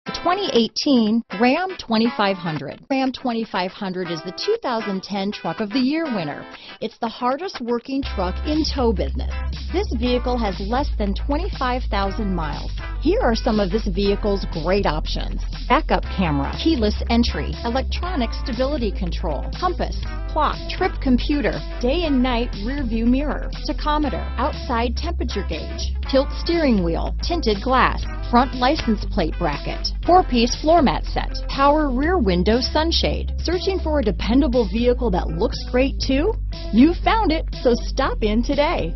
The 2018 Ram 2500. Ram 2500 is the 2010 Truck of the Year winner. It's the hardest working truck in tow business. This vehicle has less than 25,000 miles. Here are some of this vehicle's great options: backup camera, keyless entry, electronic stability control, compass, clock, trip computer, day and night rear view mirror, tachometer, outside temperature gauge, tilt steering wheel, tinted glass, front license plate bracket, 4-piece floor mat set, power rear window sunshade. Searching for a dependable vehicle that looks great too? You found it, so stop in today.